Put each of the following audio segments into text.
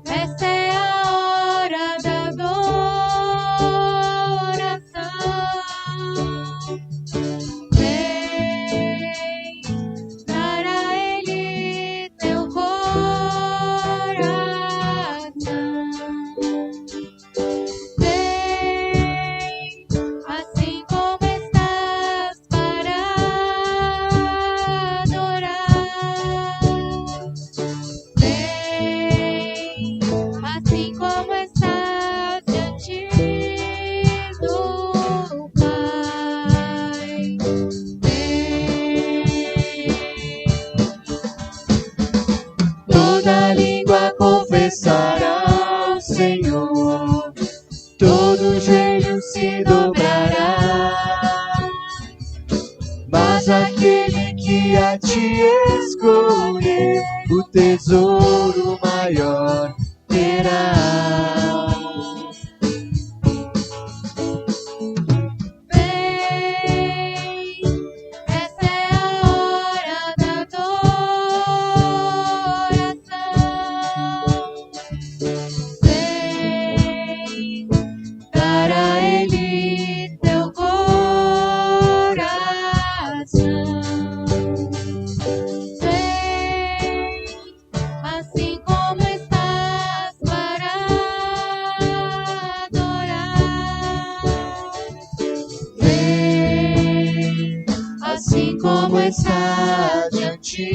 Essa é a hora da adoração. Vem dar a Ele teu coração. Vem assim como estás para adorar. Vem assim como estás diante do Pai. Toda língua confessará ao Senhor, todo joelho se dobrará. Mas aquele que a ti escolher, o tesouro maior terá. Vem, essa é a hora da adoração. Vem dar a Ele teu coração. Vem assim como estás para adorar. Vem, assim como está diante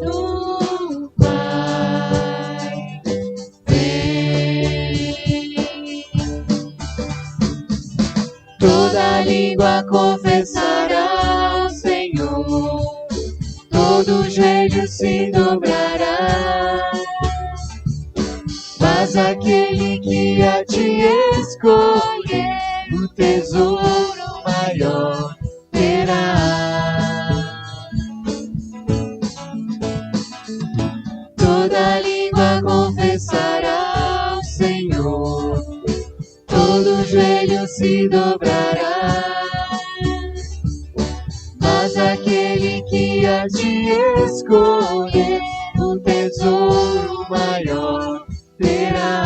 do Pai. Vem. toda língua confessará ao Senhor, todo joelho se dobrará. Mas aquele que a ti escolher, o tesouro maior terá. Toda língua confessará ao Senhor, todo joelho se dobrará. Mas aquele que a ti escolher, o tesouro maior terá.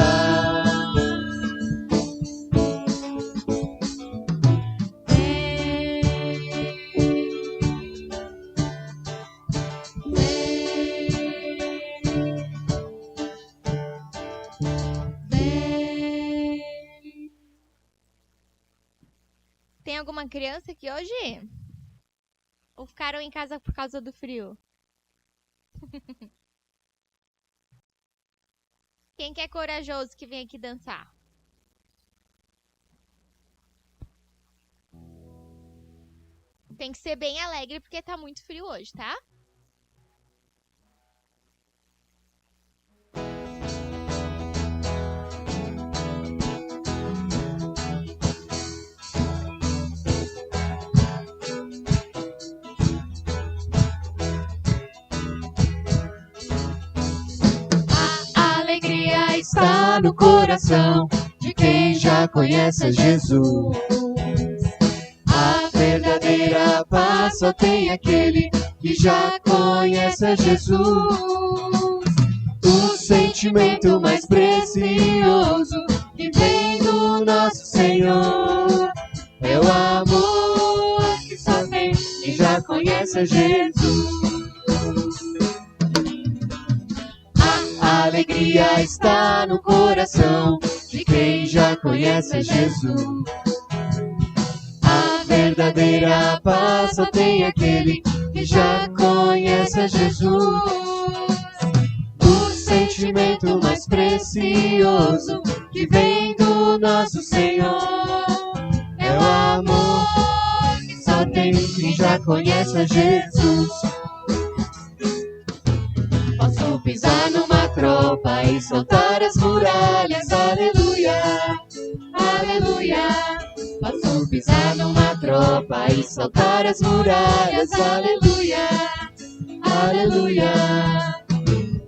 Tem alguma criança aqui hoje? Ou ficaram em casa por causa do frio? Quem que é corajoso que vem aqui dançar? Tem que ser bem alegre porque tá muito frio hoje, tá? A alegria está no coração de quem já conhece Jesus. A verdadeira paz só tem aquele que já conhece Jesus. O sentimento mais precioso que vem do nosso Senhor é o amor que só tem quem já conhece Jesus. A alegria está no coração de quem já conhece Jesus. A verdadeira paz só tem aquele que já conhece Jesus. O sentimento mais precioso que vem do nosso Senhor é o amor que só tem quem já conhece Jesus. Posso pisar numa tropa e soltar as muralhas, aleluia, aleluia. Posso pisar numa tropa e soltar as muralhas, aleluia, aleluia.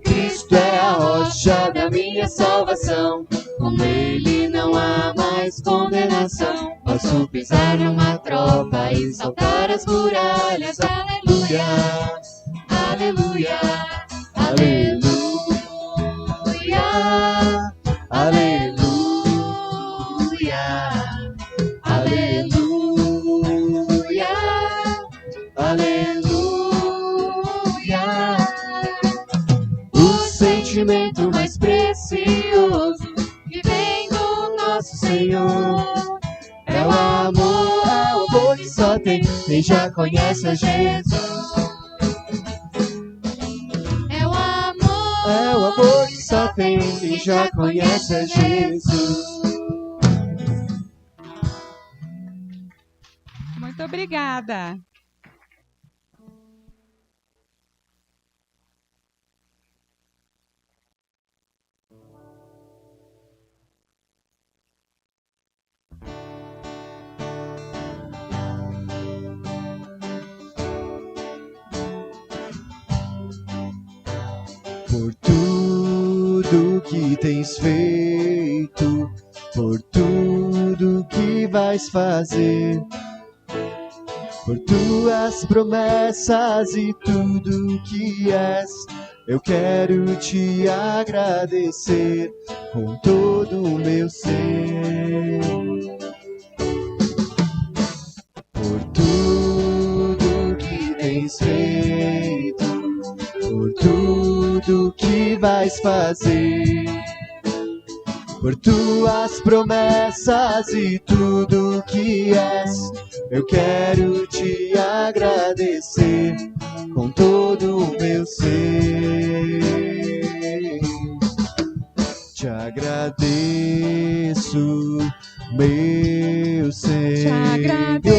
Cristo é a rocha da minha salvação, com Ele não há mais condenação. Posso pisar numa tropa e saltar as muralhas, aleluia, aleluia. tem quem já conhece a Jesus. É o amor. É o amor que só tem quem já conhece a Jesus. Muito obrigada. Por tudo que tens feito, por tudo que vais fazer, por tuas promessas e tudo que és, eu quero te agradecer com todo o meu ser. Por tudo que tens feito, por tudo que vais fazer, por tuas promessas e tudo que és, eu quero te agradecer com todo o meu ser. Te agradeço, meu Senhor. Te agradeço,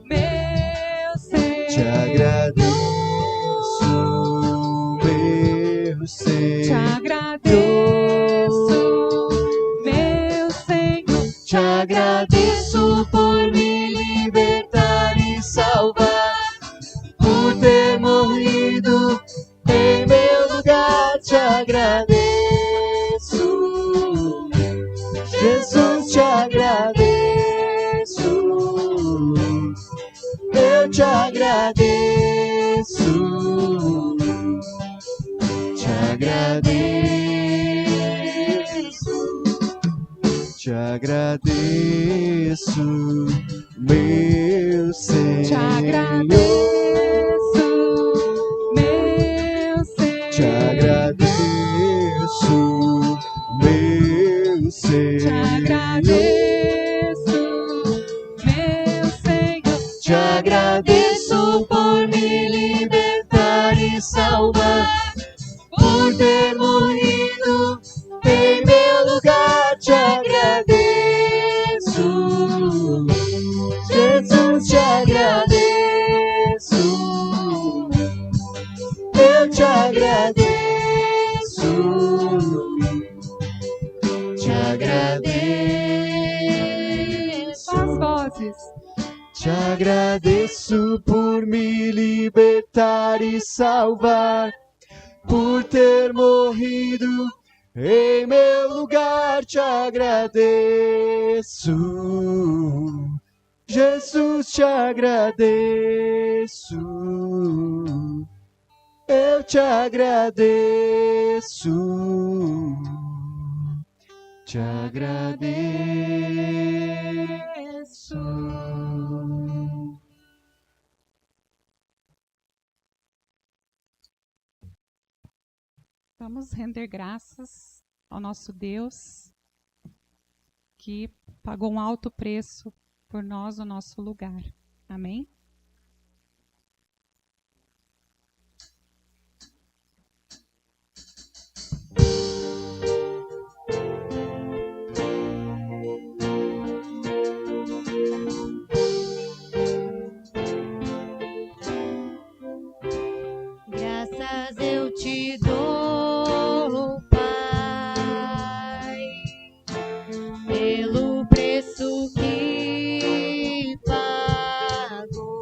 meu Senhor. Te agradeço, meu Senhor. Te agradeço, meu Senhor. Te agradeço por me libertar e salvar, por ter morrido em meu lugar. Te agradeço, Jesus, te agradeço. Eu te agradeço, te agradeço, te agradeço, meu Senhor. Te agradeço, meu Senhor. Te agradeço, meu Senhor. Te agradeço, meu Senhor. Te agradeço por me libertar e salvar, por ter morrido em meu lugar. Te agradeço, Jesus, te agradeço. Eu te agradeço, te agradeço. As vozes. Te agradeço por me libertar e salvar, por ter morrido em meu lugar. Te agradeço, Jesus, te agradeço. Eu te agradeço, te agradeço. Vamos render graças ao nosso Deus que pagou um alto preço por nós no nosso lugar. Amém? Graças eu te dou, Pai, pelo preço que pagou.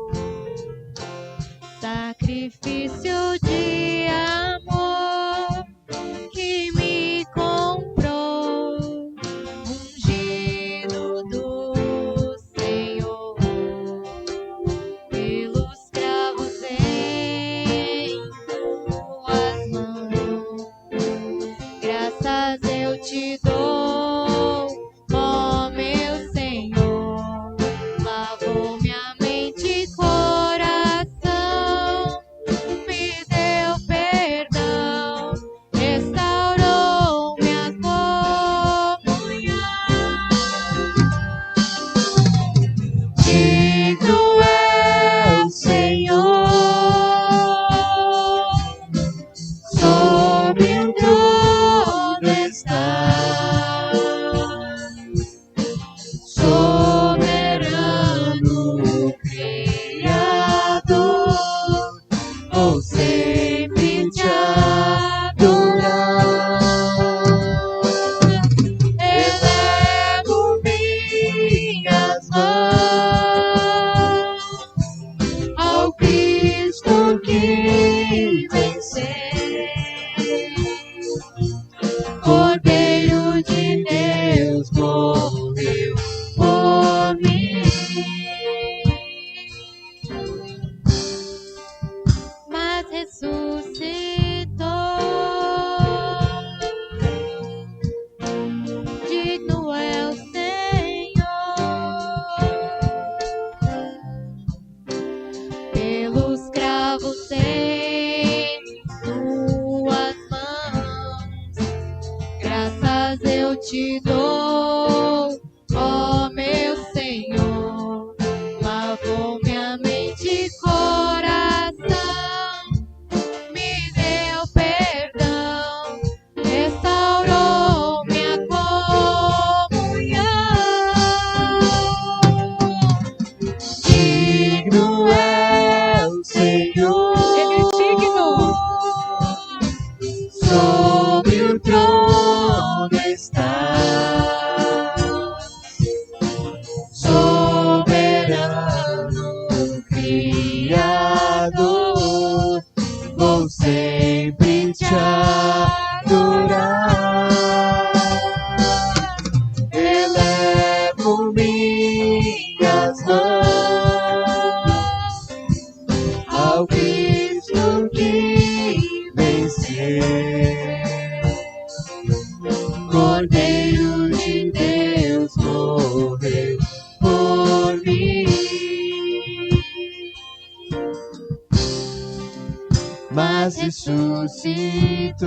mas ressuscitou.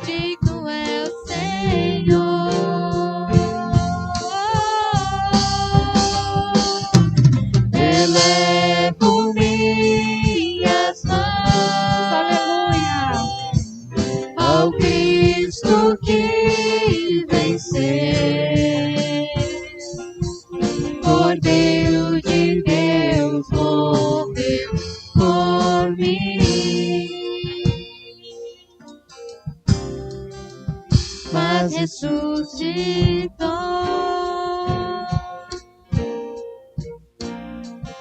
Digno é o Senhor. Elevo minhas mãos Aleluia. ao Cristo que venceu. Cordeiro de Deus morreu por mim, mas ressuscitou.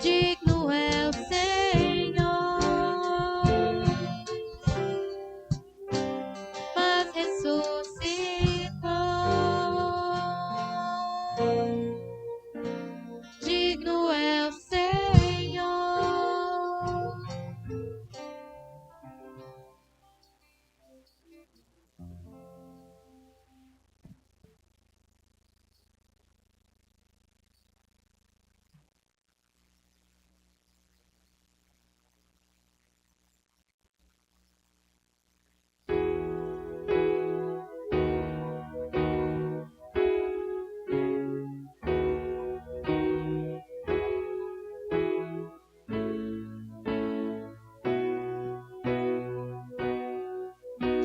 Digno é o Senhor, mas ressuscitou. Digno é o Senhor.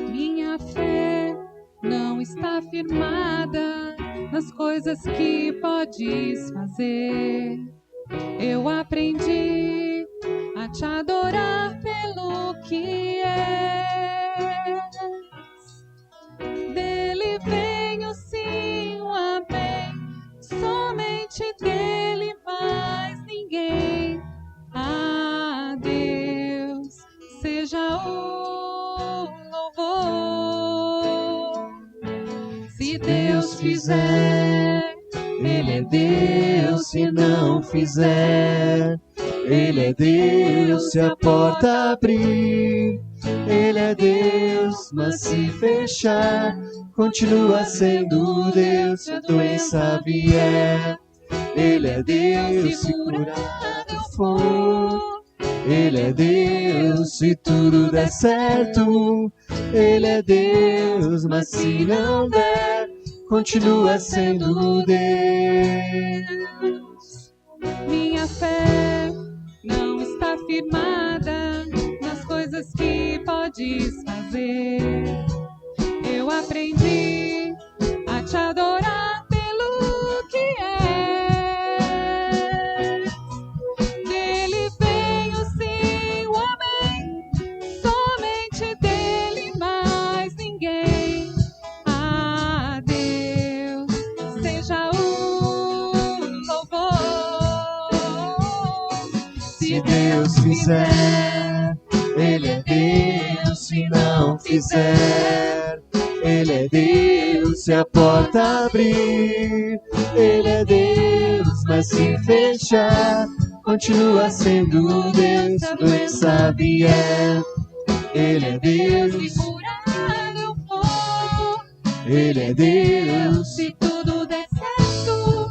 Minha fé não está firmada nas coisas que podes fazer. Eu aprendi a te adorar pelo que és. Dele vem o sim, o amém, somente dele, mais ninguém. A Deus seja o louvor. Se Deus fizer, Ele é Deus, se não fizer, Ele é Deus, se a porta abrir. Ele é Deus, mas se fechar, continua sendo Deus, se a doença vier. Ele é Deus, se curado for. Ele é Deus, se tudo der certo. Ele é Deus, mas se não der, continua sendo Deus. minha fé não está firmada nas coisas que podes fazer. Eu aprendi a te adorar pelo que és. Dele vem o sim, o amém, somente dele, mais ninguém. A Deus seja o louvor. Se Deus fizer, Ele é Deus, se não fizer, Ele é Deus, se a porta abrir. Ele é Deus, mas se fechar, continua sendo Deus, se a doença vier. Ele é Deus, Se curar eu for, Ele é Deus, se tudo der certo,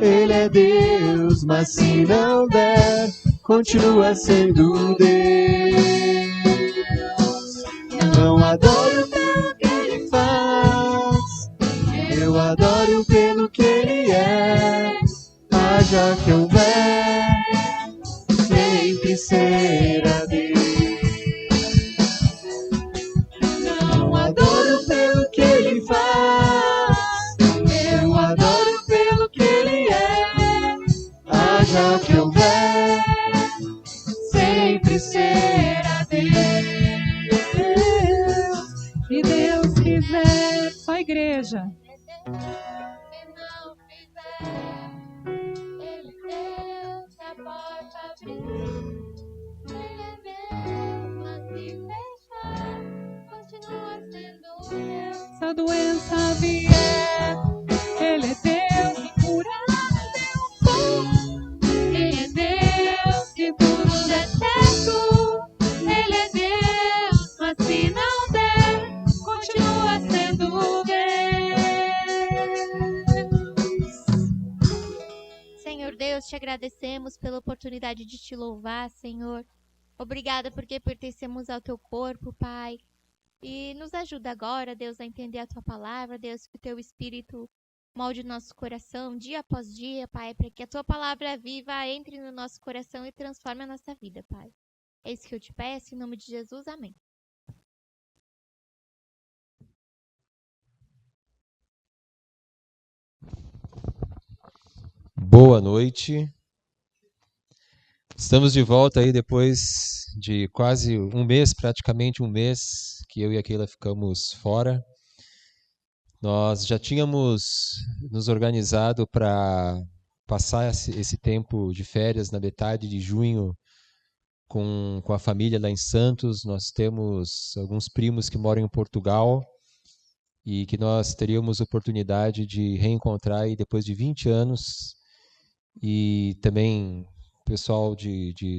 Ele é Deus, mas se não der, continua sendo Deus. Não adoro pelo que Ele faz, eu adoro pelo que Ele é. Haja que houver, sempre será Deus. Não adoro pelo que Ele faz, eu adoro pelo que Ele é. Haja que houver, sempre será Deus. se Deus quiser. Só a igreja. Se não fizer, ele deu, se a porta abrir. Ele é Deus, mas se fechar, continua sendo Deus. Se a doença vier, ele é Deus, se curar eu for. Ele é Deus, se tudo der certo. Ele é Deus, mas se não der, continua sendo Deus. nós te agradecemos pela oportunidade de te louvar, Senhor. Obrigada porque pertencemos ao teu corpo, Pai. E nos ajuda agora, Deus, a entender a tua palavra, Deus, que o teu Espírito molde o nosso coração dia após dia, Pai, para que a tua palavra viva entre no nosso coração e transforme a nossa vida, Pai. É isso que eu te peço, em nome de Jesus, amém. Boa noite. Estamos de volta aí depois de quase um mês, praticamente um mês, que eu e a Keila ficamos fora. Nós já tínhamos nos organizado para passar esse tempo de férias na metade de junho com a família lá em Santos. Nós temos alguns primos que moram em Portugal e que nós teríamos oportunidade de reencontrar aí depois de 20 anos. E também pessoal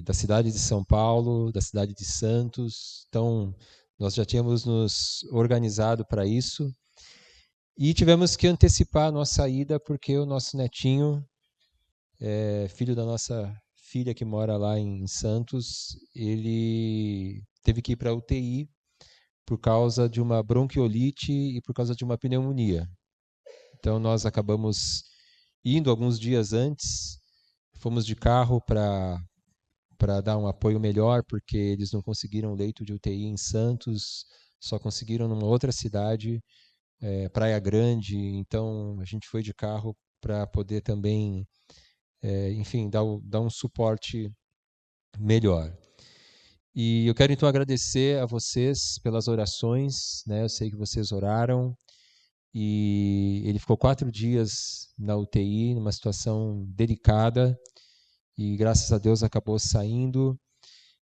da cidade de São Paulo, da cidade de Santos. Então, nós já tínhamos nos organizado para isso. E tivemos que antecipar a nossa ida, porque o nosso netinho, filho da nossa filha que mora lá em Santos, ele teve que ir para a UTI por causa de uma bronquiolite e por causa de uma pneumonia. Então, nós acabamos indo alguns dias antes, fomos de carro para dar um apoio melhor, porque eles não conseguiram leito de UTI em Santos, só conseguiram numa outra cidade, Praia Grande. Então a gente foi de carro para poder também, enfim, dar um suporte melhor. E eu quero então agradecer a vocês pelas orações, né? Eu sei que vocês oraram. E ele ficou 4 dias na UTI, numa situação delicada, e graças a Deus acabou saindo.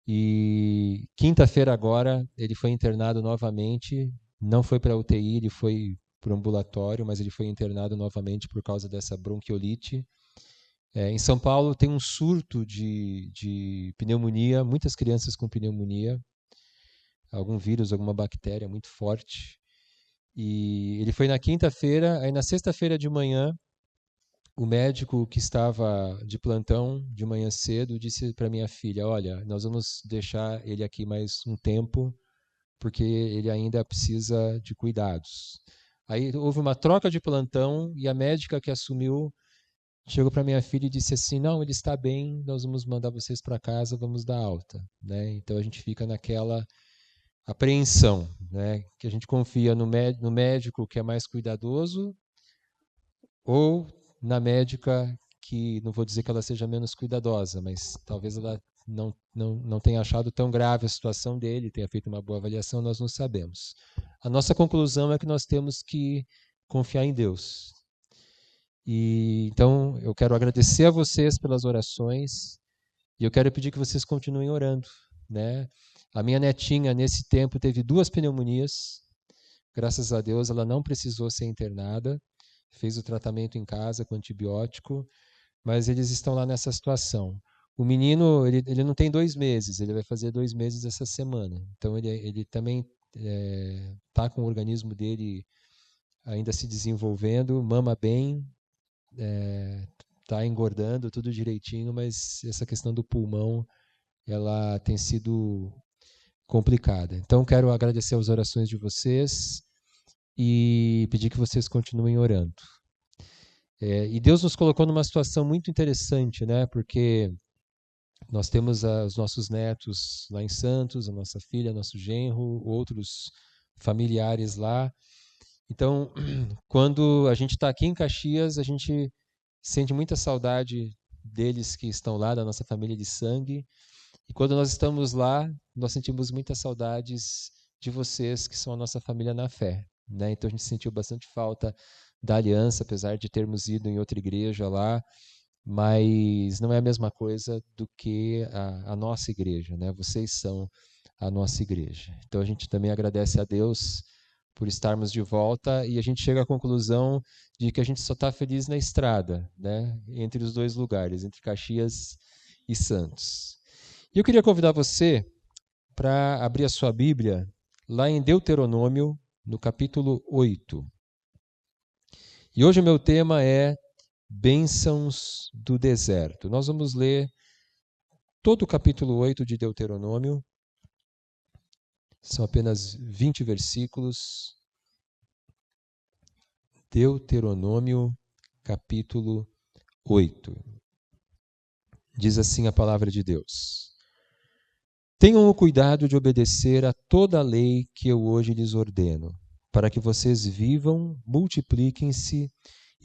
E quinta-feira agora ele foi internado novamente, não foi para a UTI, ele foi para o ambulatório, mas ele foi internado novamente por causa dessa bronquiolite. Em São Paulo tem um surto de pneumonia, muitas crianças com pneumonia, algum vírus, alguma bactéria muito forte. E ele foi na quinta-feira, aí na sexta-feira de manhã, o médico que estava de plantão de manhã cedo disse para minha filha: olha, nós vamos deixar ele aqui mais um tempo, porque ele ainda precisa de cuidados. Aí houve uma troca de plantão e a médica que assumiu chegou para minha filha e disse assim: não, ele está bem, nós vamos mandar vocês para casa, vamos dar alta, né? Então a gente fica naquela apreensão, né? Que a gente confia no médico que é mais cuidadoso, ou na médica que, não vou dizer que ela seja menos cuidadosa, mas talvez ela não tenha achado tão grave a situação dele, tenha feito uma boa avaliação, nós não sabemos. A nossa conclusão é que nós temos que confiar em Deus. E então eu quero agradecer a vocês pelas orações e eu quero pedir que vocês continuem orando, né? A minha netinha, nesse tempo, teve 2 pneumonias. Graças a Deus, ela não precisou ser internada. Fez o tratamento em casa com antibiótico. Mas eles estão lá nessa situação. O menino, ele não tem 2 meses. Ele vai fazer 2 meses essa semana. Então, ele também está com o organismo dele ainda se desenvolvendo. Mama bem. Está engordando, tudo direitinho. Mas essa questão do pulmão, ela tem sido complicada. Então, quero agradecer as orações de vocês e pedir que vocês continuem orando. E Deus nos colocou numa situação muito interessante, né? Porque nós temos os nossos netos lá em Santos, a nossa filha, nosso genro, outros familiares lá. Então, quando a gente está aqui em Caxias, a gente sente muita saudade deles que estão lá, da nossa família de sangue. E quando nós estamos lá, nós sentimos muitas saudades de vocês, que são a nossa família na fé, né? Então a gente sentiu bastante falta da aliança, apesar de termos ido em outra igreja lá, mas não é a mesma coisa do que a nossa igreja, né? Vocês são a nossa igreja. Então a gente também agradece a Deus por estarmos de volta e a gente chega à conclusão de que a gente só está feliz na estrada, né? Entre os 2 lugares, entre Caxias e Santos. E eu queria convidar você para abrir a sua Bíblia lá em Deuteronômio, no capítulo 8. E hoje o meu tema é Bênçãos do deserto. Nós vamos ler todo o capítulo 8 de Deuteronômio. São apenas 20 versículos. Deuteronômio, capítulo 8. Diz assim a palavra de Deus: Tenham o cuidado de obedecer a toda a lei que eu hoje lhes ordeno, para que vocês vivam, multipliquem-se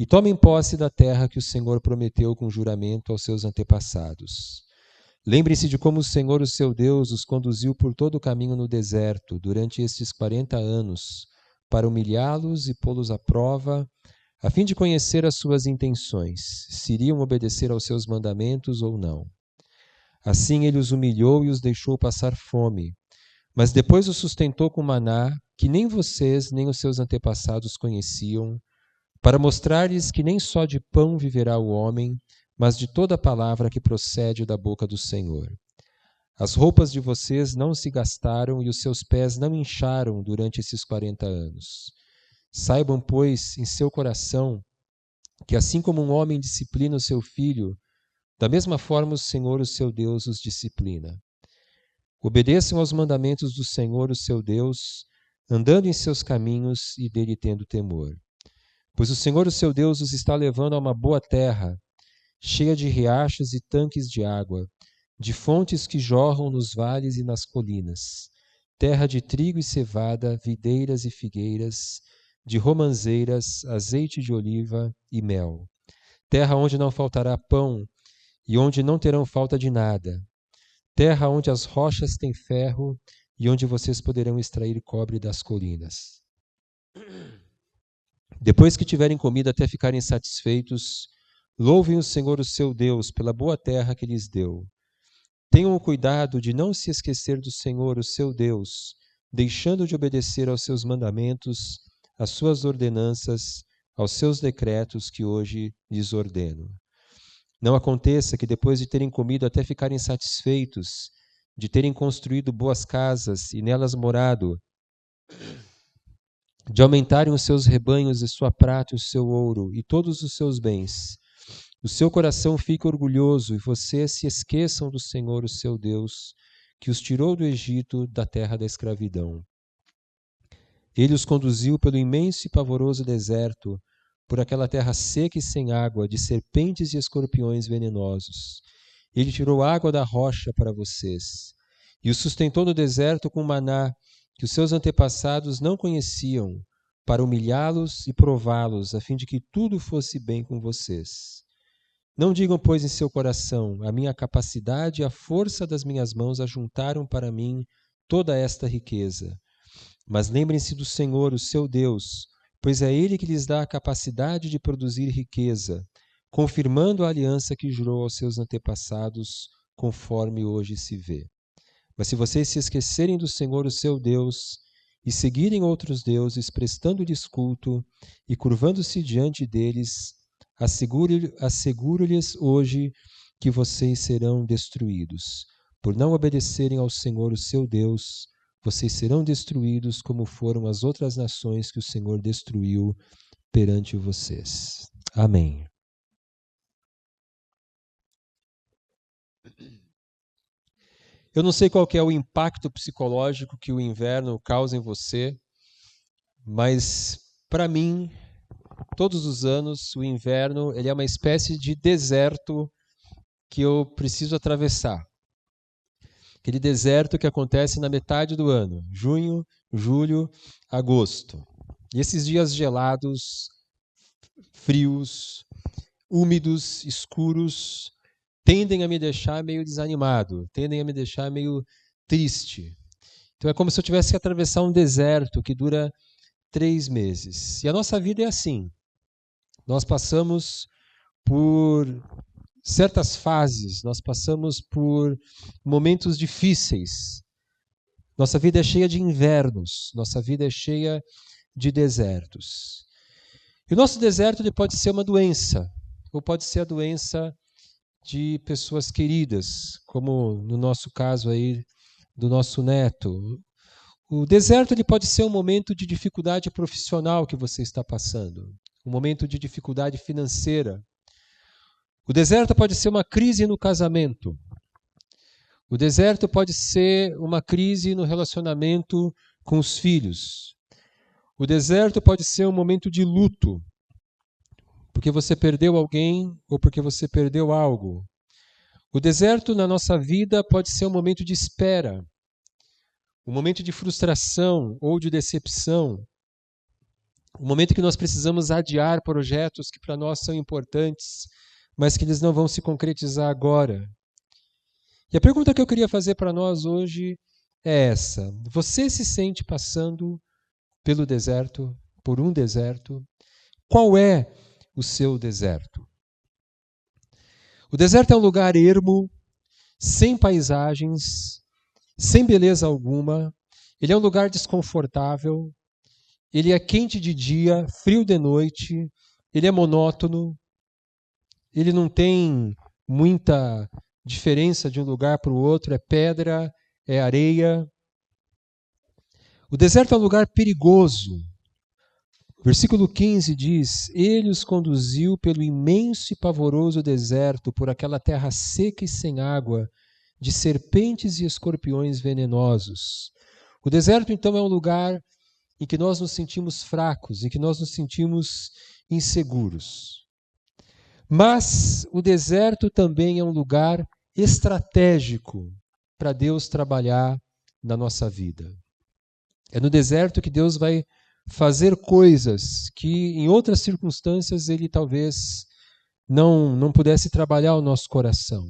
e tomem posse da terra que o Senhor prometeu com juramento aos seus antepassados. Lembrem-se de como o Senhor, o seu Deus, os conduziu por todo o caminho no deserto durante estes 40 anos, para humilhá-los e pô-los à prova, a fim de conhecer as suas intenções, se iriam obedecer aos seus mandamentos ou não. Assim ele os humilhou e os deixou passar fome, mas depois os sustentou com maná, que nem vocês nem os seus antepassados conheciam, para mostrar-lhes que nem só de pão viverá o homem, mas de toda a palavra que procede da boca do Senhor. As roupas de vocês não se gastaram e os seus pés não incharam durante esses 40 anos. Saibam, pois, em seu coração, que assim como um homem disciplina o seu filho, da mesma forma o Senhor, o seu Deus, os disciplina. Obedeçam aos mandamentos do Senhor, o seu Deus, andando em seus caminhos e dele tendo temor. Pois o Senhor, o seu Deus, os está levando a uma boa terra, cheia de riachos e tanques de água, de fontes que jorram nos vales e nas colinas, terra de trigo e cevada, videiras e figueiras, de romanzeiras, azeite de oliva e mel. Terra onde não faltará pão e onde não terão falta de nada. Terra onde as rochas têm ferro e onde vocês poderão extrair cobre das colinas. Depois que tiverem comido até ficarem satisfeitos, louvem o Senhor, o seu Deus, pela boa terra que lhes deu. Tenham o cuidado de não se esquecer do Senhor, o seu Deus, deixando de obedecer aos seus mandamentos, às suas ordenanças, aos seus decretos que hoje lhes ordeno. Não aconteça que depois de terem comido até ficarem satisfeitos, de terem construído boas casas e nelas morado, de aumentarem os seus rebanhos e sua prata e o seu ouro e todos os seus bens, o seu coração fique orgulhoso e vocês se esqueçam do Senhor, o seu Deus, que os tirou do Egito, da terra da escravidão. Ele os conduziu pelo imenso e pavoroso deserto, por aquela terra seca e sem água, de serpentes e escorpiões venenosos. Ele tirou água da rocha para vocês, e os sustentou no deserto com maná, que os seus antepassados não conheciam, para humilhá-los e prová-los, a fim de que tudo fosse bem com vocês. Não digam, pois, em seu coração, a minha capacidade e a força das minhas mãos ajuntaram para mim toda esta riqueza. Mas lembrem-se do Senhor, o seu Deus, pois é Ele que lhes dá a capacidade de produzir riqueza, confirmando a aliança que jurou aos seus antepassados, conforme hoje se vê. Mas se vocês se esquecerem do Senhor, o seu Deus, e seguirem outros deuses, prestando-lhes culto e curvando-se diante deles, asseguro-lhes hoje que vocês serão destruídos. Por não obedecerem ao Senhor, o seu Deus, vocês serão destruídos como foram as outras nações que o Senhor destruiu perante vocês. Amém. Eu não sei qual que é o impacto psicológico que o inverno causa em você, mas para mim, todos os anos, o inverno ele é uma espécie de deserto que eu preciso atravessar. Aquele deserto que acontece na metade do ano, junho, julho, agosto. E esses dias gelados, frios, úmidos, escuros, tendem a me deixar meio desanimado, tendem a me deixar meio triste. Então é como se eu tivesse que atravessar um deserto que dura 3 meses. E a nossa vida é assim. Nós passamos por certas fases, nós passamos por momentos difíceis. Nossa vida é cheia de invernos, nossa vida é cheia de desertos. E o nosso deserto ele pode ser uma doença, ou pode ser a doença de pessoas queridas, como no nosso caso aí do nosso neto. O deserto ele pode ser um momento de dificuldade profissional que você está passando, um momento de dificuldade financeira, O deserto pode ser uma crise no casamento. O deserto pode ser uma crise no relacionamento com os filhos. O deserto pode ser um momento de luto, porque você perdeu alguém ou porque você perdeu algo. O deserto na nossa vida pode ser um momento de espera, um momento de frustração ou de decepção, um momento que nós precisamos adiar projetos que para nós são importantes, mas que eles não vão se concretizar agora. E a pergunta que eu queria fazer para nós hoje é essa: você se sente passando pelo deserto, por um deserto? Qual é o seu deserto? O deserto é um lugar ermo, sem paisagens, sem beleza alguma. Ele é um lugar desconfortável. Ele é quente de dia, frio de noite. Ele é monótono. Ele não tem muita diferença de um lugar para o outro. É pedra, é areia. O deserto é um lugar perigoso. Versículo 15 diz: Ele os conduziu pelo imenso e pavoroso deserto, por aquela terra seca e sem água, de serpentes e escorpiões venenosos. O deserto, então, é um lugar em que nós nos sentimos fracos, em que nós nos sentimos inseguros. Mas o deserto também é um lugar estratégico para Deus trabalhar na nossa vida. É no deserto que Deus vai fazer coisas que em outras circunstâncias Ele talvez não pudesse trabalhar o nosso coração.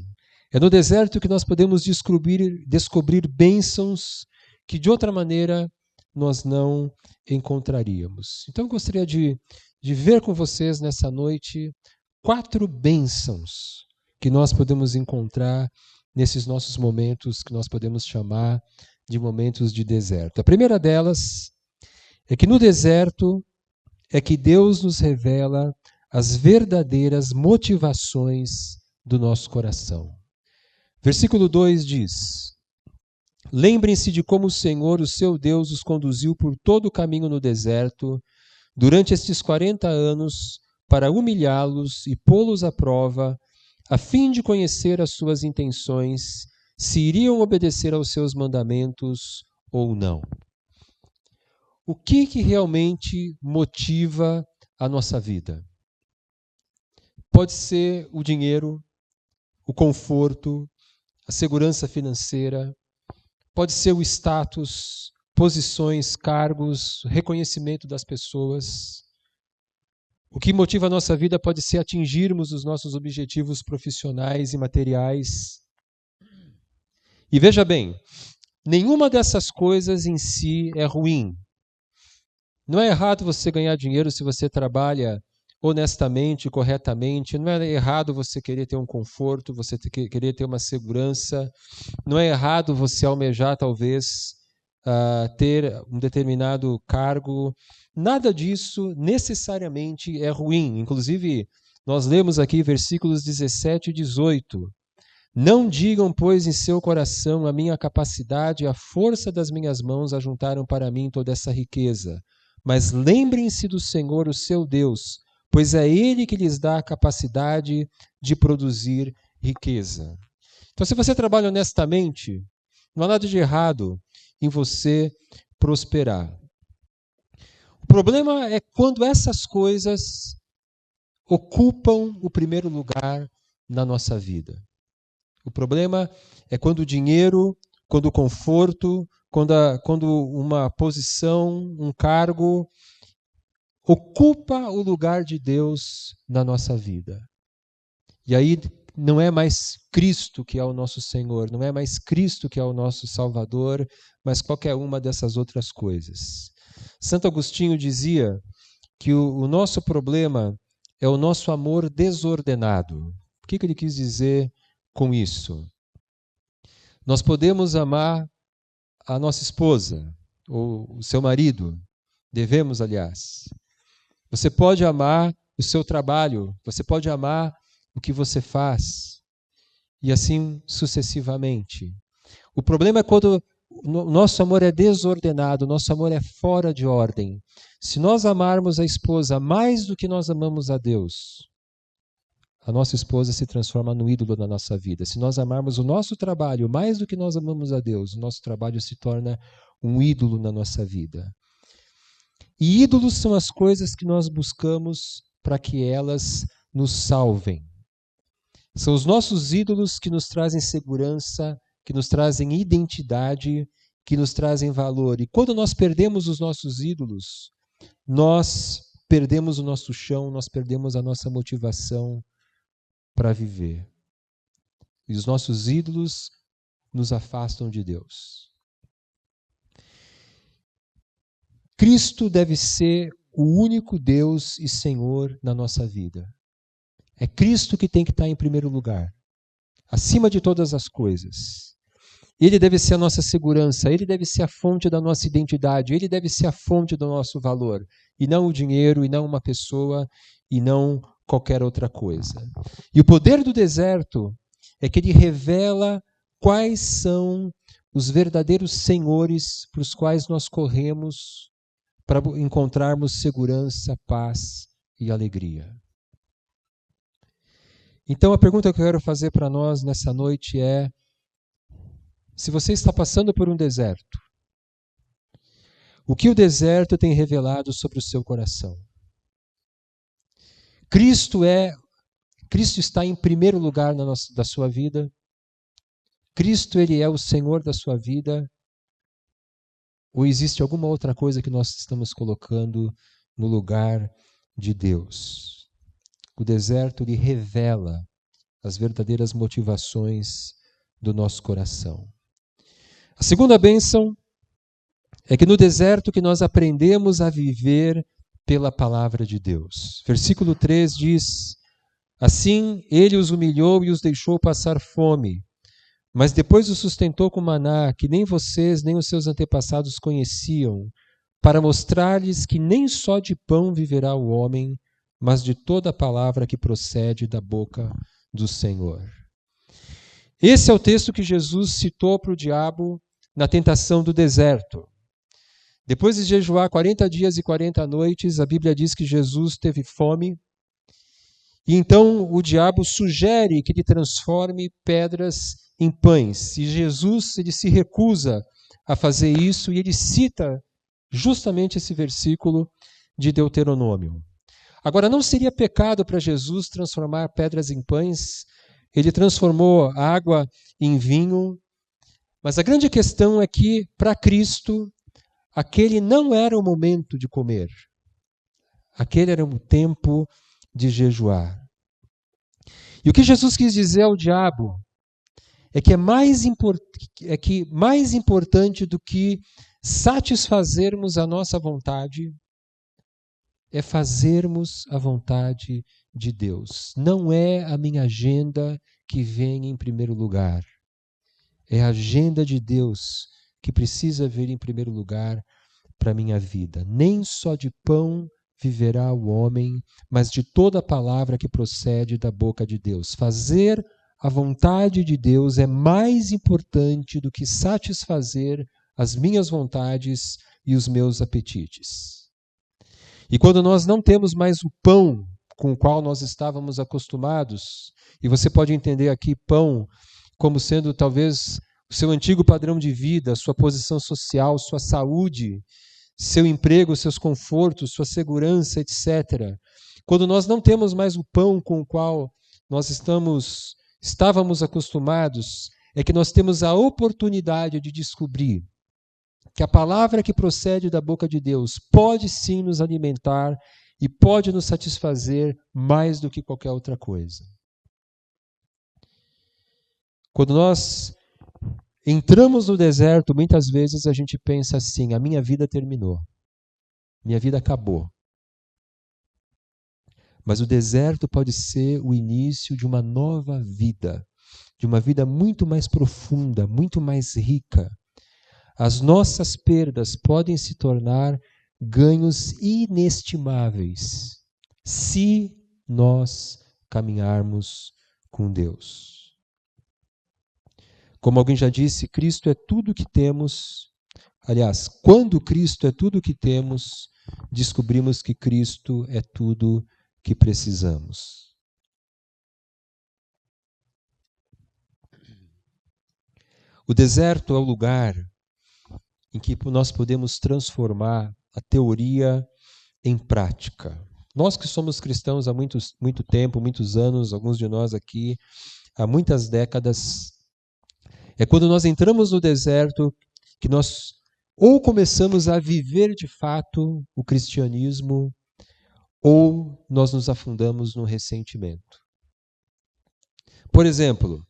É no deserto que nós podemos descobrir bênçãos que de outra maneira nós não encontraríamos. Então eu gostaria de ver com vocês nessa noite 4 bênçãos que nós podemos encontrar nesses nossos momentos que nós podemos chamar de momentos de deserto. A primeira delas é que no deserto é que Deus nos revela as verdadeiras motivações do nosso coração. Versículo 2 diz: Lembrem-se de como o Senhor, o seu Deus, os conduziu por todo o caminho no deserto, durante estes 40 anos, para humilhá-los e pô-los à prova, a fim de conhecer as suas intenções, se iriam obedecer aos seus mandamentos ou não. O que realmente motiva a nossa vida? Pode ser o dinheiro, o conforto, a segurança financeira, pode ser o status, posições, cargos, reconhecimento das pessoas. O que motiva a nossa vida pode ser atingirmos os nossos objetivos profissionais e materiais. E veja bem, nenhuma dessas coisas em si é ruim. Não é errado você ganhar dinheiro se você trabalha honestamente, corretamente. Não é errado você querer ter um conforto, você querer ter uma segurança. Não é errado você almejar, talvez, ter um determinado cargo. Nada disso necessariamente é ruim. Inclusive, nós lemos aqui versículos 17 e 18. Não digam, pois, em seu coração: a minha capacidade e a força das minhas mãos ajuntaram para mim toda essa riqueza. Mas lembrem-se do Senhor, o seu Deus, pois é Ele que lhes dá a capacidade de produzir riqueza. Então, se você trabalha honestamente, não há nada de errado em você prosperar. O problema é quando essas coisas ocupam o primeiro lugar na nossa vida. O problema é quando o dinheiro, quando o conforto, quando uma posição, um cargo ocupa o lugar de Deus na nossa vida. E aí não é mais Cristo que é o nosso Senhor, não é mais Cristo que é o nosso Salvador, mas qualquer uma dessas outras coisas. Santo Agostinho dizia que o nosso problema é o nosso amor desordenado. O que ele quis dizer com isso? Nós podemos amar a nossa esposa ou o seu marido, devemos, aliás. Você pode amar o seu trabalho, você pode amar o que você faz, e assim sucessivamente. O problema é quando o nosso amor é desordenado, o nosso amor é fora de ordem. Se nós amarmos a esposa mais do que nós amamos a Deus, a nossa esposa se transforma no ídolo da nossa vida. Se nós amarmos o nosso trabalho mais do que nós amamos a Deus, o nosso trabalho se torna um ídolo na nossa vida. E ídolos são as coisas que nós buscamos para que elas nos salvem. São os nossos ídolos que nos trazem segurança, que nos trazem identidade, que nos trazem valor. E quando nós perdemos os nossos ídolos, nós perdemos o nosso chão, nós perdemos a nossa motivação para viver. E os nossos ídolos nos afastam de Deus. Cristo deve ser o único Deus e Senhor na nossa vida. É Cristo que tem que estar em primeiro lugar, acima de todas as coisas. Ele deve ser a nossa segurança, Ele deve ser a fonte da nossa identidade, Ele deve ser a fonte do nosso valor, e não o dinheiro, e não uma pessoa, e não qualquer outra coisa. E o poder do deserto é que ele revela quais são os verdadeiros senhores para os quais nós corremos para encontrarmos segurança, paz e alegria. Então a pergunta que eu quero fazer para nós nessa noite é: se você está passando por um deserto, o que o deserto tem revelado sobre o seu coração? Cristo está em primeiro lugar da sua vida. Cristo, Ele é o Senhor da sua vida. Ou existe alguma outra coisa que nós estamos colocando no lugar de Deus? O deserto, ele revela as verdadeiras motivações do nosso coração. A segunda bênção é que no deserto que nós aprendemos a viver pela palavra de Deus. Versículo 3 diz: assim ele os humilhou e os deixou passar fome, mas depois os sustentou com maná, que nem vocês nem os seus antepassados conheciam, para mostrar-lhes que nem só de pão viverá o homem, mas de toda a palavra que procede da boca do Senhor. Esse é o texto que Jesus citou para o diabo na tentação do deserto. Depois de jejuar 40 dias e 40 noites, a Bíblia diz que Jesus teve fome, e então o diabo sugere que ele transforme pedras em pães. E Jesus, ele se recusa a fazer isso, e ele cita justamente esse versículo de Deuteronômio. Agora, não seria pecado para Jesus transformar pedras em pães? Ele transformou a água em vinho, mas a grande questão é que, para Cristo, aquele não era o momento de comer. Aquele era o tempo de jejuar. E o que Jesus quis dizer ao diabo é que mais importante do que satisfazermos a nossa vontade é fazermos a vontade de Deus. Não é a minha agenda que vem em primeiro lugar. É a agenda de Deus que precisa vir em primeiro lugar para a minha vida. Nem só de pão viverá o homem, mas de toda a palavra que procede da boca de Deus. Fazer a vontade de Deus é mais importante do que satisfazer as minhas vontades e os meus apetites. E quando nós não temos mais o pão com o qual nós estávamos acostumados, e você pode entender aqui pão como sendo talvez o seu antigo padrão de vida, sua posição social, sua saúde, seu emprego, seus confortos, sua segurança, etc. Quando nós não temos mais o pão com o qual nós estávamos acostumados, é que nós temos a oportunidade de descobrir que a palavra que procede da boca de Deus pode sim nos alimentar e pode nos satisfazer mais do que qualquer outra coisa. Quando nós entramos no deserto, muitas vezes a gente pensa assim: a minha vida terminou, minha vida acabou. Mas o deserto pode ser o início de uma nova vida, de uma vida muito mais profunda, muito mais rica. As nossas perdas podem se tornar ganhos inestimáveis se nós caminharmos com Deus. Como alguém já disse, Cristo é tudo o que temos. Aliás, quando Cristo é tudo o que temos, descobrimos que Cristo é tudo que precisamos. O deserto é o lugar em que nós podemos transformar a teoria em prática. Nós que somos cristãos há muito tempo, muitos anos, alguns de nós aqui, há muitas décadas, é quando nós entramos no deserto que nós ou começamos a viver de fato o cristianismo, ou nós nos afundamos no ressentimento. Por exemplo,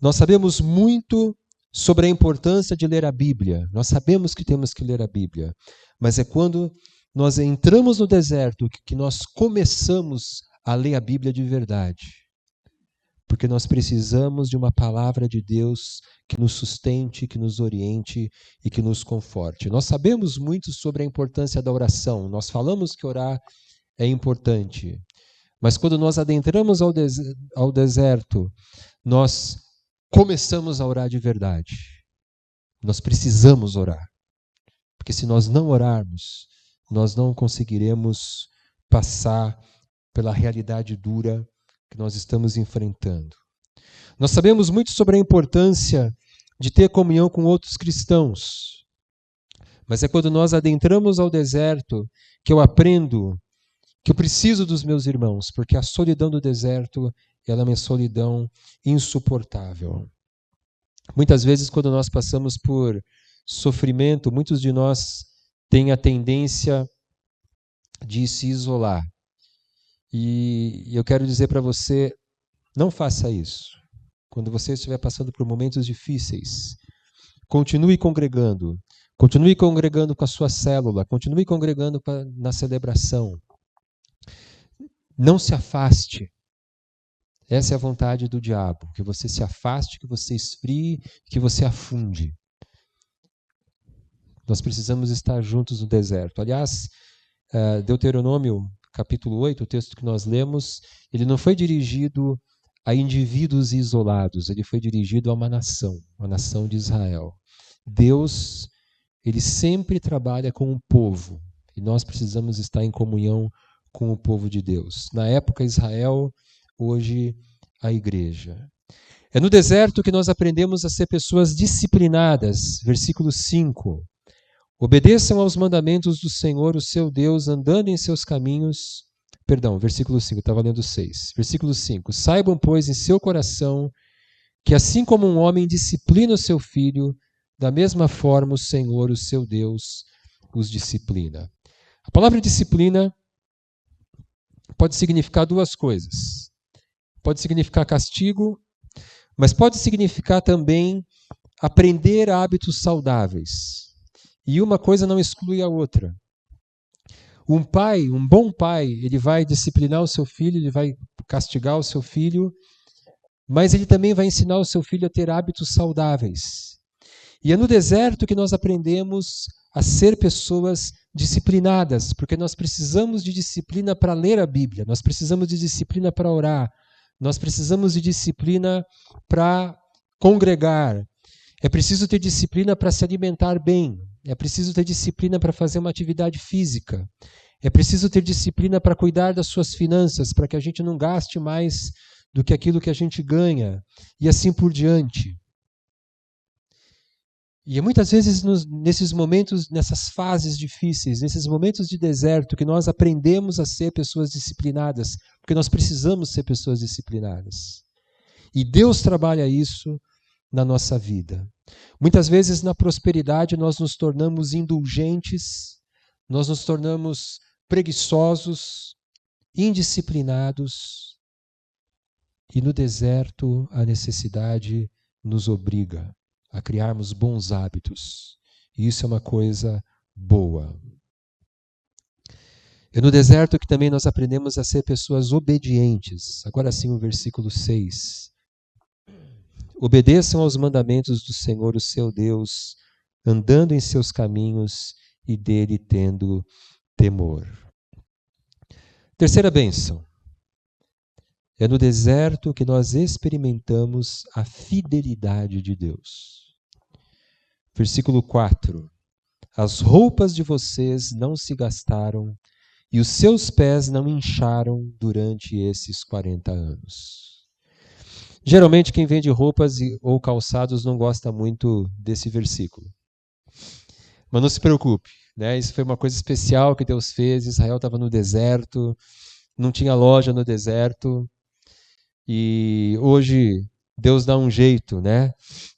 nós sabemos muito sobre a importância de ler a Bíblia. Nós sabemos que temos que ler a Bíblia. Mas é quando nós entramos no deserto que nós começamos a ler a Bíblia de verdade. Porque nós precisamos de uma palavra de Deus que nos sustente, que nos oriente e que nos conforte. Nós sabemos muito sobre a importância da oração. Nós falamos que orar é importante. Mas quando nós adentramos ao deserto, nós começamos a orar de verdade. Nós precisamos orar. Porque se nós não orarmos, nós não conseguiremos passar pela realidade dura que nós estamos enfrentando. Nós sabemos muito sobre a importância de ter comunhão com outros cristãos. Mas é quando nós adentramos ao deserto que eu aprendo que eu preciso dos meus irmãos, porque a solidão do deserto ela é uma solidão insuportável. Muitas vezes, quando nós passamos por sofrimento, muitos de nós têm a tendência de se isolar. E eu quero dizer para você, não faça isso. Quando você estiver passando por momentos difíceis, continue congregando com a sua célula, continue congregando na celebração. Não se afaste. Essa é a vontade do diabo, que você se afaste, que você esfrie, que você afunde. Nós precisamos estar juntos no deserto. Aliás, Deuteronômio capítulo 8, o texto que nós lemos, ele não foi dirigido a indivíduos isolados, ele foi dirigido a uma nação de Israel. Deus, ele sempre trabalha com o povo, e nós precisamos estar em comunhão com o povo de Deus. Na época, Israel, hoje, a igreja. É no deserto que nós aprendemos a ser pessoas disciplinadas. Versículo 5. Obedeçam aos mandamentos do Senhor, o seu Deus, andando em seus caminhos. Perdão, versículo 5, estava lendo 6. Versículo 5. Saibam, pois, em seu coração que assim como um homem disciplina o seu filho, da mesma forma o Senhor, o seu Deus, os disciplina. A palavra disciplina pode significar duas coisas. Pode significar castigo, mas pode significar também aprender hábitos saudáveis. E uma coisa não exclui a outra. Um bom pai, ele vai disciplinar o seu filho, ele vai castigar o seu filho, mas ele também vai ensinar o seu filho a ter hábitos saudáveis. E é no deserto que nós aprendemos a ser pessoas disciplinadas, porque nós precisamos de disciplina para ler a Bíblia, nós precisamos de disciplina para orar, nós precisamos de disciplina para congregar, é preciso ter disciplina para se alimentar bem, é preciso ter disciplina para fazer uma atividade física, é preciso ter disciplina para cuidar das suas finanças, para que a gente não gaste mais do que aquilo que a gente ganha, e assim por diante. E é muitas vezes nesses momentos, nessas fases difíceis, nesses momentos de deserto, que nós aprendemos a ser pessoas disciplinadas, porque nós precisamos ser pessoas disciplinadas. E Deus trabalha isso na nossa vida. Muitas vezes na prosperidade nós nos tornamos indulgentes, nós nos tornamos preguiçosos, indisciplinados, e no deserto a necessidade nos obriga a criarmos bons hábitos. E isso é uma coisa boa. É no deserto que também nós aprendemos a ser pessoas obedientes. Agora sim o versículo 6. Obedeçam aos mandamentos do Senhor, o seu Deus, andando em seus caminhos e dele tendo temor. Terceira bênção. É no deserto que nós experimentamos a fidelidade de Deus. Versículo 4. As roupas de vocês não se gastaram e os seus pés não incharam durante esses 40 anos. Geralmente quem vende roupas ou calçados não gosta muito desse versículo. Mas não se preocupe, né? Isso foi uma coisa especial que Deus fez. Israel estava no deserto, não tinha loja no deserto. E hoje Deus dá um jeito, né?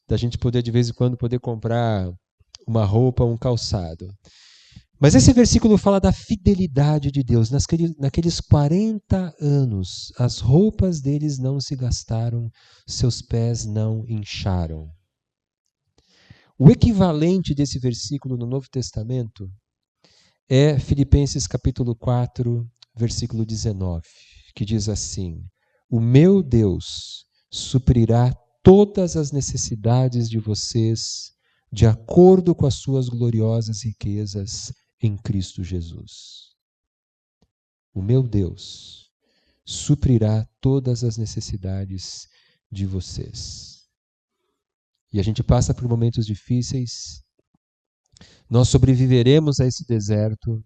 Da gente poder de vez em quando poder comprar uma roupa, um calçado. Mas esse versículo fala da fidelidade de Deus. Naqueles 40 anos, as roupas deles não se gastaram, seus pés não incharam. O equivalente desse versículo no Novo Testamento é Filipenses capítulo 4, versículo 19, que diz assim: o meu Deus suprirá todas as necessidades de vocês de acordo com as suas gloriosas riquezas em Cristo Jesus. O meu Deus suprirá todas as necessidades de vocês. E a gente passa por momentos difíceis, nós sobreviveremos a esse deserto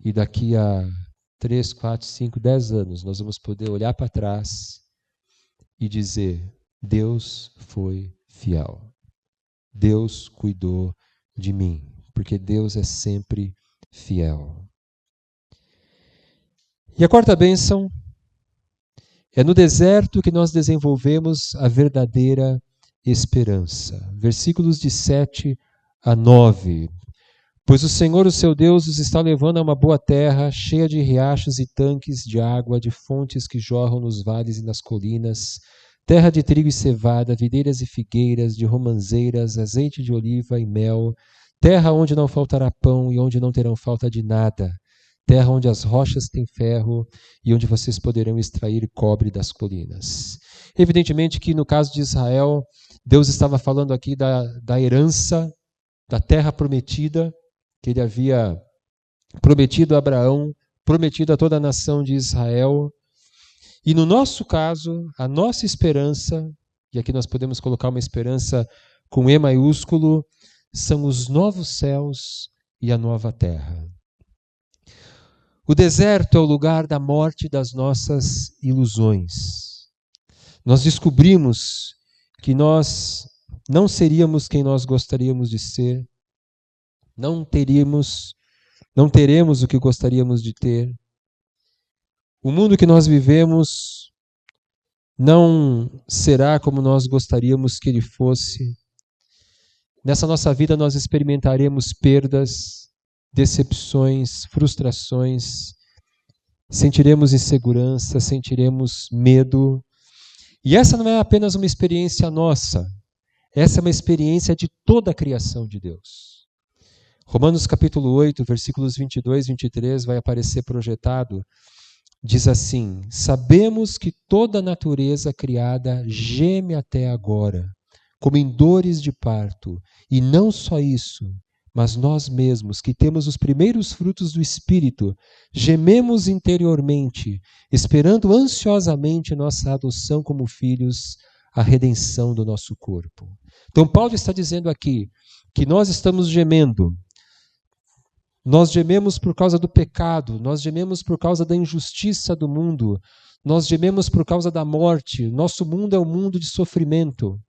e daqui a 3, 4, 5, 10 anos nós vamos poder olhar para trás e dizer: Deus foi fiel. Deus cuidou de mim, porque Deus é sempre fiel. E a quarta bênção é no deserto que nós desenvolvemos a verdadeira esperança. Versículos de 7 a 9. Pois o Senhor, o seu Deus, os está levando a uma boa terra, cheia de riachos e tanques de água, de fontes que jorram nos vales e nas colinas, terra de trigo e cevada, videiras e figueiras, de romãzeiras, azeite de oliva e mel, terra onde não faltará pão e onde não terão falta de nada, terra onde as rochas têm ferro e onde vocês poderão extrair cobre das colinas. Evidentemente que no caso de Israel, Deus estava falando aqui da herança, da terra prometida, que ele havia prometido a Abraão, prometido a toda a nação de Israel. E no nosso caso, a nossa esperança, e aqui nós podemos colocar uma esperança com E maiúsculo, são os novos céus e a nova terra. O deserto é o lugar da morte das nossas ilusões. Nós descobrimos que nós não seríamos quem nós gostaríamos de ser, não teremos o que gostaríamos de ter. O mundo que nós vivemos não será como nós gostaríamos que ele fosse. Nessa nossa vida nós experimentaremos perdas, decepções, frustrações, sentiremos insegurança, sentiremos medo. E essa não é apenas uma experiência nossa, essa é uma experiência de toda a criação de Deus. Romanos capítulo 8, versículos 22 e 23 vai aparecer projetado. Diz assim: sabemos que toda a natureza criada geme até agora, como em dores de parto, e não só isso, mas nós mesmos, que temos os primeiros frutos do Espírito, gememos interiormente, esperando ansiosamente nossa adoção como filhos, a redenção do nosso corpo. Então Paulo está dizendo aqui que nós estamos gemendo. Nós gememos por causa do pecado, nós gememos por causa da injustiça do mundo, nós gememos por causa da morte. Nosso mundo é um mundo de sofrimento.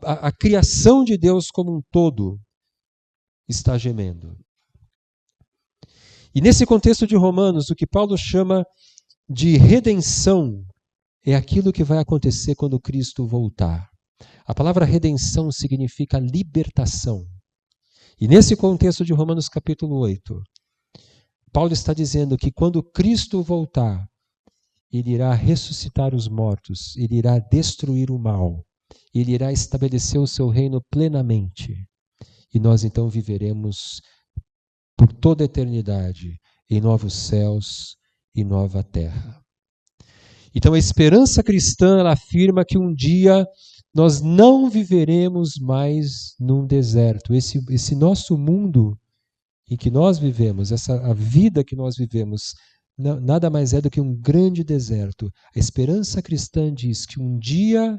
A criação de Deus como um todo está gemendo. E nesse contexto de Romanos, o que Paulo chama de redenção é aquilo que vai acontecer quando Cristo voltar. A palavra redenção significa libertação. E nesse contexto de Romanos capítulo 8, Paulo está dizendo que quando Cristo voltar, ele irá ressuscitar os mortos, ele irá destruir o mal, ele irá estabelecer o seu reino plenamente. E nós então viveremos por toda a eternidade em novos céus e nova terra. Então a esperança cristã, ela afirma que um dia nós não viveremos mais num deserto. Esse nosso mundo em que nós vivemos, a vida que nós vivemos, nada mais é do que um grande deserto. A esperança cristã diz que um dia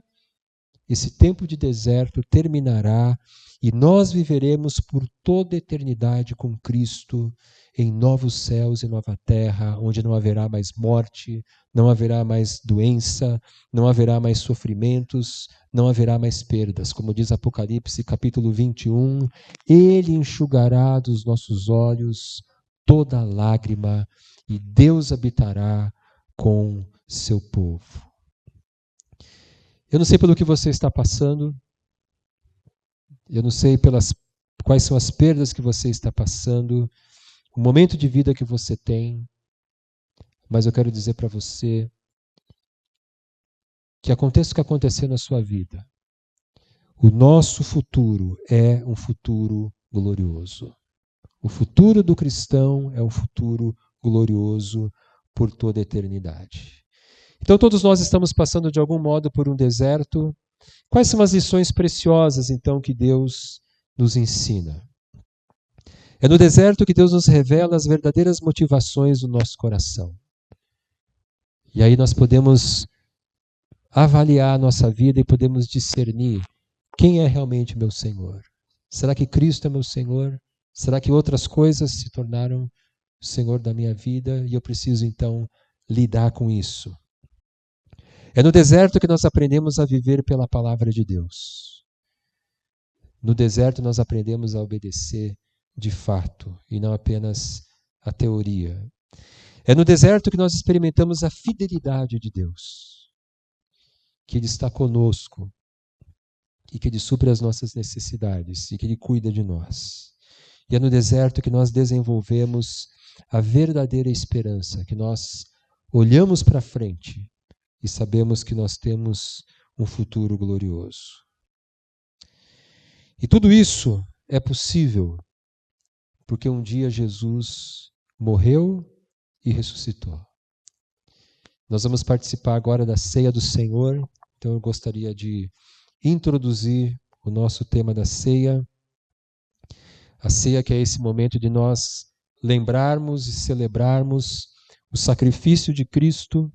esse tempo de deserto terminará e nós viveremos por toda a eternidade com Cristo em novos céus e nova terra, onde não haverá mais morte, não haverá mais doença, não haverá mais sofrimentos, não haverá mais perdas. Como diz Apocalipse capítulo 21, Ele enxugará dos nossos olhos toda lágrima e Deus habitará com seu povo. Eu não sei pelo que você está passando, eu não sei quais são as perdas que você está passando, o momento de vida que você tem, mas eu quero dizer para você que aconteça o que acontecer na sua vida, o nosso futuro é um futuro glorioso. O futuro do cristão é um futuro glorioso por toda a eternidade. Então todos nós estamos passando de algum modo por um deserto. Quais são as lições preciosas então que Deus nos ensina? É no deserto que Deus nos revela as verdadeiras motivações do nosso coração. E aí nós podemos avaliar a nossa vida e podemos discernir quem é realmente meu Senhor. Será que Cristo é meu Senhor? Será que outras coisas se tornaram o Senhor da minha vida e eu preciso então lidar com isso? É no deserto que nós aprendemos a viver pela palavra de Deus. No deserto nós aprendemos a obedecer de fato e não apenas a teoria. É no deserto que nós experimentamos a fidelidade de Deus, que Ele está conosco e que Ele supre as nossas necessidades e que Ele cuida de nós. E é no deserto que nós desenvolvemos a verdadeira esperança, que nós olhamos para frente e sabemos que nós temos um futuro glorioso. E tudo isso é possível porque um dia Jesus morreu e ressuscitou. Nós vamos participar agora da ceia do Senhor, então eu gostaria de introduzir o nosso tema da ceia. A ceia que é esse momento de nós lembrarmos e celebrarmos o sacrifício de Cristo,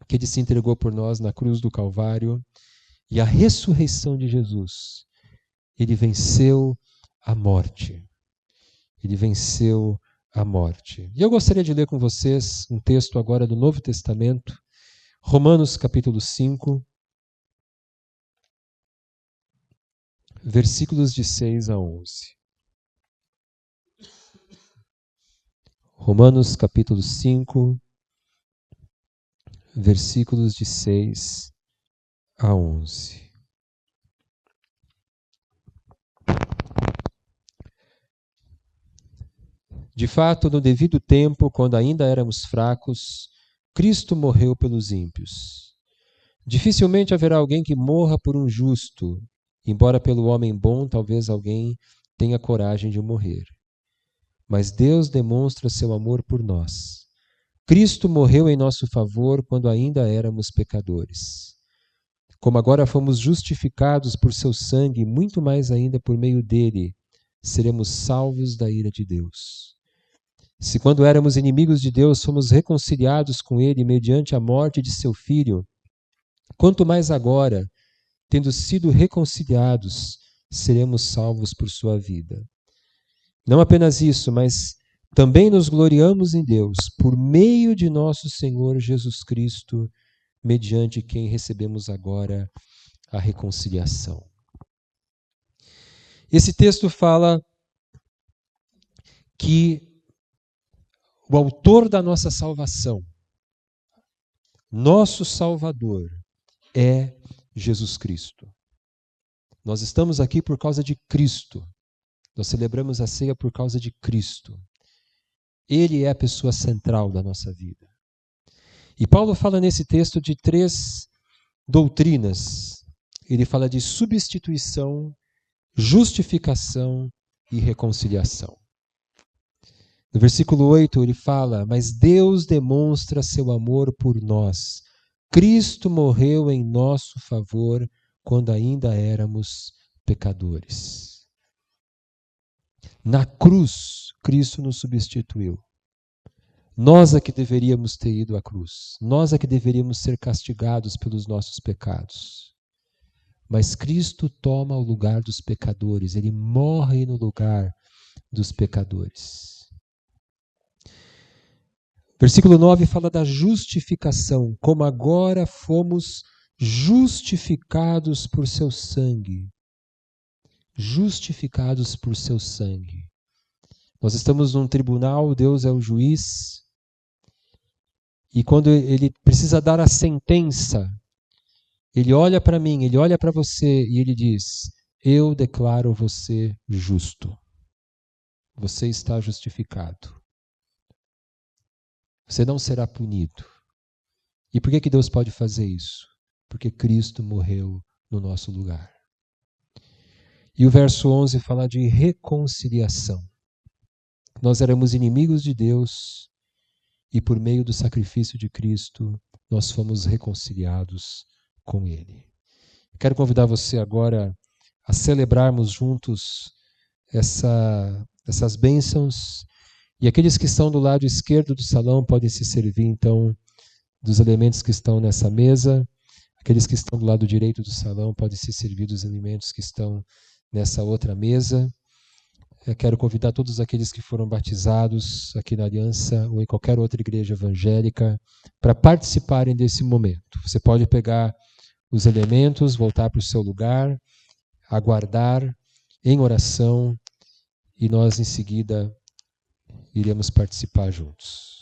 que Ele se entregou por nós na cruz do Calvário, e a ressurreição de Jesus. Ele venceu a morte. Ele venceu a morte. E eu gostaria de ler com vocês um texto agora do Novo Testamento, Romanos capítulo 5, versículos de 6 a 11. Romanos capítulo 5, versículos de 6 a 11. De fato, no devido tempo, quando ainda éramos fracos, Cristo morreu pelos ímpios. Dificilmente haverá alguém que morra por um justo, embora pelo homem bom talvez alguém tenha coragem de morrer. Mas Deus demonstra seu amor por nós. Cristo morreu em nosso favor quando ainda éramos pecadores. Como agora fomos justificados por seu sangue, muito mais ainda por meio dele, seremos salvos da ira de Deus. Se quando éramos inimigos de Deus, fomos reconciliados com ele mediante a morte de seu Filho, quanto mais agora, tendo sido reconciliados, seremos salvos por sua vida. Não apenas isso, mas também nos gloriamos em Deus, por meio de nosso Senhor Jesus Cristo, mediante quem recebemos agora a reconciliação. Esse texto fala que o autor da nossa salvação, nosso Salvador, é Jesus Cristo. Nós estamos aqui por causa de Cristo. Nós celebramos a ceia por causa de Cristo. Ele é a pessoa central da nossa vida. E Paulo fala nesse texto de 3 doutrinas. Ele fala de substituição, justificação e reconciliação. No versículo 8 ele fala, mas Deus demonstra seu amor por nós. Cristo morreu em nosso favor quando ainda éramos pecadores. Na cruz, Cristo nos substituiu. Nós é que deveríamos ter ido à cruz. Nós é que deveríamos ser castigados pelos nossos pecados. mas Cristo toma o lugar dos pecadores, ele morre no lugar dos pecadores. Versículo 9 fala da justificação, como agora fomos justificados por seu sangue. Justificados por seu sangue. Nós estamos num tribunal, Deus é o juiz, e quando ele precisa dar a sentença, ele olha para mim, ele olha para você e ele diz: eu declaro você justo. Você está justificado. Você não será punido. E por que Deus pode fazer isso? Porque Cristo morreu no nosso lugar. E o verso 11 fala de reconciliação. Nós éramos inimigos de Deus e por meio do sacrifício de Cristo nós fomos reconciliados com Ele. Quero convidar você agora a celebrarmos juntos essas bênçãos. E aqueles que estão do lado esquerdo do salão podem se servir, então, dos elementos que estão nessa mesa. Aqueles que estão do lado direito do salão podem se servir dos alimentos que estão nessa outra mesa. Eu quero convidar todos aqueles que foram batizados aqui na Aliança ou em qualquer outra igreja evangélica para participarem desse momento. Você pode pegar os elementos, voltar para o seu lugar, aguardar em oração e nós, em seguida, iremos participar juntos.